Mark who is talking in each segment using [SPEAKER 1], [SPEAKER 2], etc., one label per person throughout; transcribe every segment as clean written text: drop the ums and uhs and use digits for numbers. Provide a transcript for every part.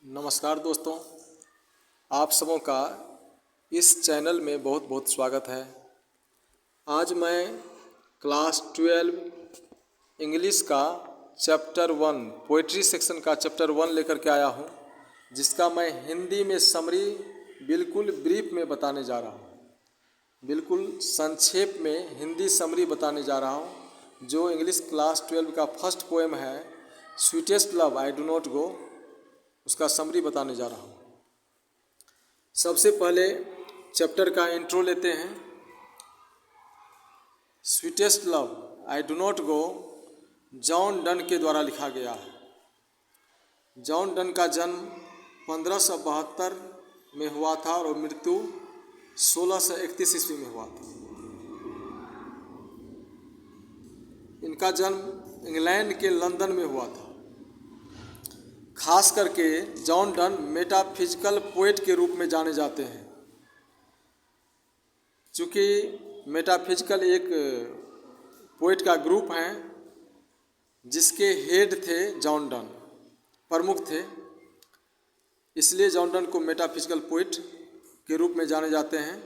[SPEAKER 1] नमस्कार दोस्तों, आप सबों का इस चैनल में बहुत बहुत स्वागत है। आज मैं क्लास 12 इंग्लिश का चैप्टर 1 पोइट्री सेक्शन का चैप्टर 1 लेकर के आया हूँ, जिसका मैं हिंदी में समरी बिल्कुल ब्रीफ में बताने जा रहा हूँ। बिल्कुल संक्षेप में हिंदी समरी बताने जा रहा हूँ। जो इंग्लिश क्लास 12 का फर्स्ट पोएम है sweetest love I do not गो, उसका समरी बताने जा रहा हूँ। सबसे पहले चैप्टर का इंट्रो लेते हैं। Sweetest love I do not go John Donne के द्वारा लिखा गया है। जॉन डन का जन्म 1572 में हुआ था और मृत्यु 1631 ईस्वी में हुआ था। इनका जन्म इंग्लैंड के लंदन में हुआ था। खास करके जॉन डन मेटाफिजिकल पोएट के रूप में जाने जाते हैं। चूँकि मेटाफिजिकल एक पोएट का ग्रुप है जिसके हेड थे जॉन डन, प्रमुख थे, इसलिए जॉन डन को मेटाफिजिकल पोएट के रूप में जाने जाते हैं।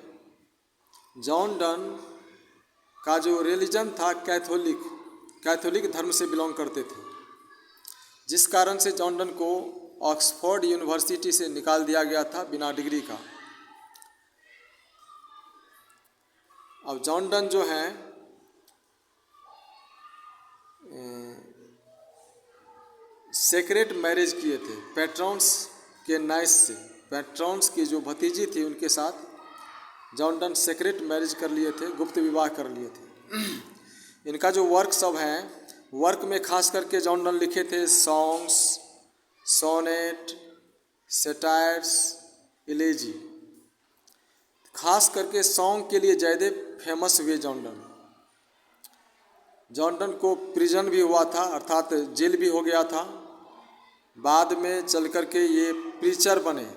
[SPEAKER 1] जॉन डन का जो रिलीजन था कैथोलिक धर्म से बिलोंग करते थे, जिस कारण से जॉन डन को ऑक्सफोर्ड यूनिवर्सिटी से निकाल दिया गया था बिना डिग्री का। अब जॉन डन जो हैं सेक्रेट मैरिज किए थे पैट्रॉन्स के नाइस से। पैट्रॉन्स की जो भतीजी थी उनके साथ जॉन डन सेक्रेट मैरिज कर लिए थे, गुप्त विवाह कर लिए थे। इनका जो वर्क सब हैं, वर्क में खास करके जॉन डन लिखे थे सॉन्ग्स, सोनेट, सेटायर्स, इलेजी। खास करके सॉन्ग के लिए ज़्यादा फेमस हुए जॉन डन। जॉन डन को प्रिजन भी हुआ था, अर्थात जेल भी हो गया था। बाद में चल कर के ये प्रीचर बने।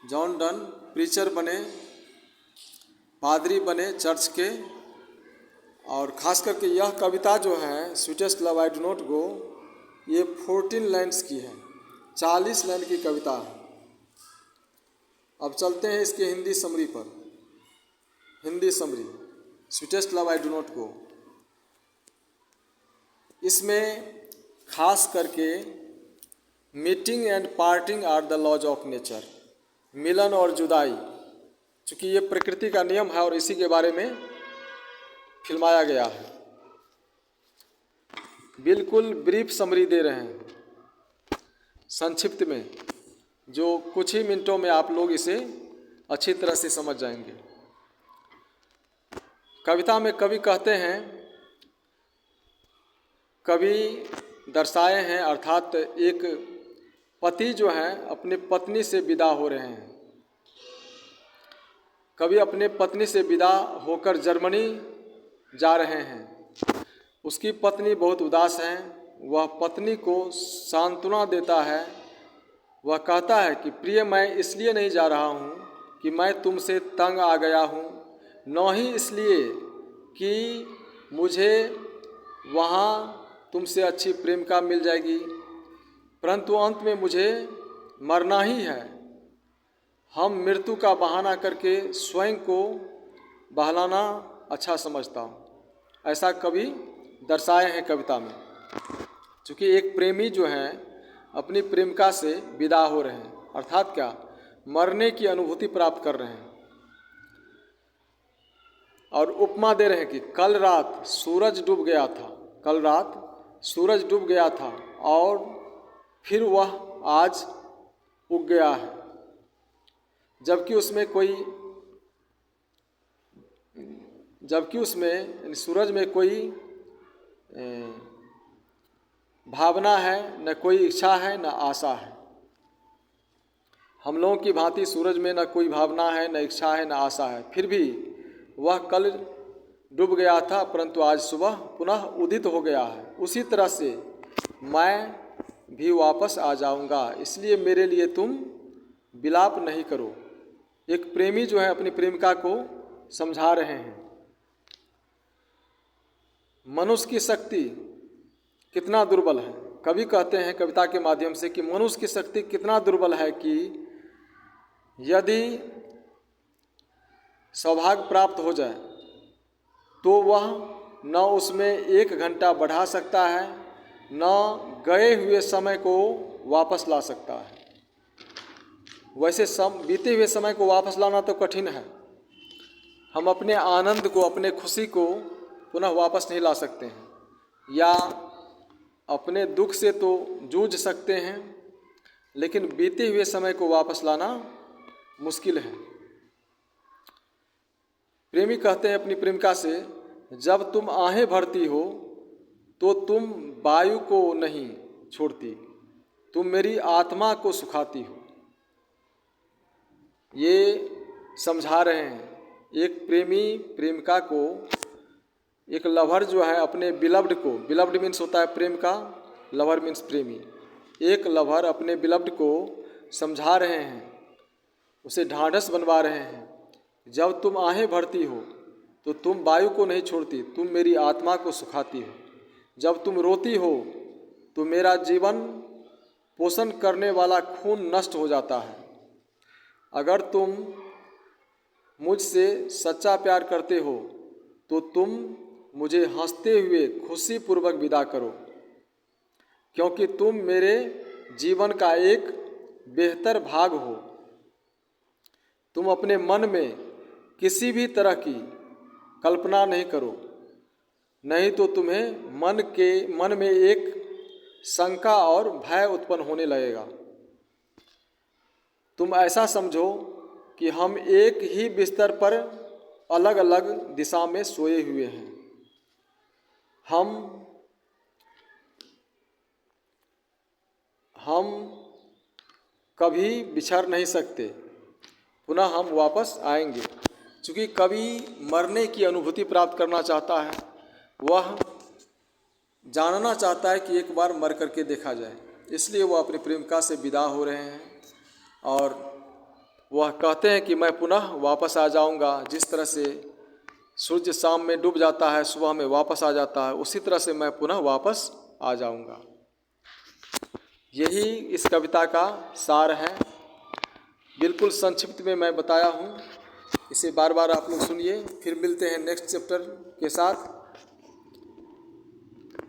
[SPEAKER 1] जॉन डन प्रीचर बने, पादरी बने चर्च के। और ख़ास करके यह कविता जो है sweetest love I do not गो, ये 14 लाइन्स की है, 40 लाइन की कविता है। अब चलते हैं इसके हिंदी समरी पर। Hindi summary sweetest love I do not go, इसमें खास करके meeting and parting are the laws of nature, मिलन और जुदाई, चूँकि ये प्रकृति का नियम है और इसी के बारे में फिल्माया गया है। बिल्कुल ब्रीफ समरी दे रहे हैं, संक्षिप्त में, जो कुछ ही मिनटों में आप लोग इसे अच्छी तरह से समझ जाएंगे। कविता में कवि कहते हैं, कवि दर्शाए हैं, अर्थात एक पति जो है अपने पत्नी से विदा हो रहे हैं। कवि अपने पत्नी से विदा होकर जर्मनी जा रहे हैं। उसकी पत्नी बहुत उदास है। वह पत्नी को सांत्वना देता है। वह कहता है कि प्रिय, मैं इसलिए नहीं जा रहा हूँ कि मैं तुमसे तंग आ गया हूँ, न ही इसलिए कि मुझे वहाँ तुमसे अच्छी प्रेमिका मिल जाएगी, परंतु अंत में मुझे मरना ही है। हम मृत्यु का बहाना करके स्वयं को बहलाना अच्छा समझता हूँ। ऐसा कवि दर्शाए हैं कविता में। चूँकि एक प्रेमी जो हैं अपनी प्रेमिका से विदा हो रहे हैं, अर्थात क्या, मरने की अनुभूति प्राप्त कर रहे हैं। और उपमा दे रहे हैं कि कल रात सूरज डूब गया था, कल रात सूरज डूब गया था और फिर वह आज उग गया है, जबकि उसमें सूरज में कोई भावना है, न कोई इच्छा है, न आशा है। हम लोगों की भांति सूरज में न कोई भावना है, न इच्छा है, न आशा है। फिर भी वह कल डूब गया था, परंतु आज सुबह पुनः उदित हो गया है। उसी तरह से मैं भी वापस आ जाऊंगा, इसलिए मेरे लिए तुम विलाप नहीं करो। एक प्रेमी जो है अपनी प्रेमिका को समझा रहे हैं। मनुष्य की शक्ति कितना दुर्बल है। कवि कहते हैं कविता के माध्यम से कि मनुष्य की शक्ति कितना दुर्बल है कि यदि सौभाग्य प्राप्त हो जाए तो वह न उसमें 1 घंटा बढ़ा सकता है, न गए हुए समय को वापस ला सकता है। वैसे बीते हुए समय को वापस लाना तो कठिन है। हम अपने आनंद को, अपने खुशी को पुनः वापस नहीं ला सकते हैं, या अपने दुख से तो जूझ सकते हैं, लेकिन बीते हुए समय को वापस लाना मुश्किल है। प्रेमी कहते हैं अपनी प्रेमिका से, जब तुम आहें भरती हो तो तुम वायु को नहीं छोड़ती, तुम मेरी आत्मा को सुखाती हो। ये समझा रहे हैं एक प्रेमी प्रेमिका को, एक लवर जो है अपने बिलव्ड को, बिलव्ड मीन्स होता है प्रेम का, लवर मीन्स प्रेमी, एक लवर अपने बिलव्ड को समझा रहे हैं, उसे ढाढ़स बनवा रहे हैं, जब तुम आहें भरती हो तो तुम वायु को नहीं छोड़ती, तुम मेरी आत्मा को सुखाती हो। जब तुम रोती हो तो मेरा जीवन पोषण करने वाला खून नष्ट हो जाता है। अगर तुम मुझसे सच्चा प्यार करते हो तो तुम मुझे हंसते हुए खुशीपूर्वक विदा करो, क्योंकि तुम मेरे जीवन का एक बेहतर भाग हो। तुम अपने मन में किसी भी तरह की कल्पना नहीं करो, नहीं तो तुम्हें मन में एक शंका और भय उत्पन्न होने लगेगा। तुम ऐसा समझो कि हम एक ही बिस्तर पर अलग अलग दिशा में सोए हुए हैं। हम कभी बिछड़ नहीं सकते, पुनः हम वापस आएंगे। चूँकि कवि मरने की अनुभूति प्राप्त करना चाहता है, वह जानना चाहता है कि एक बार मर करके देखा जाए, इसलिए वह अपनी प्रेमिका से विदा हो रहे हैं और वह कहते हैं कि मैं पुनः वापस आ जाऊंगा। जिस तरह से सूर्य शाम में डूब जाता है, सुबह में वापस आ जाता है, उसी तरह से मैं पुनः वापस आ जाऊंगा। यही इस कविता का सार है। बिल्कुल संक्षिप्त में मैं बताया हूँ, इसे बार बार आप लोग सुनिए। फिर मिलते हैं नेक्स्ट चैप्टर के साथ।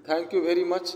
[SPEAKER 1] Thank you very much.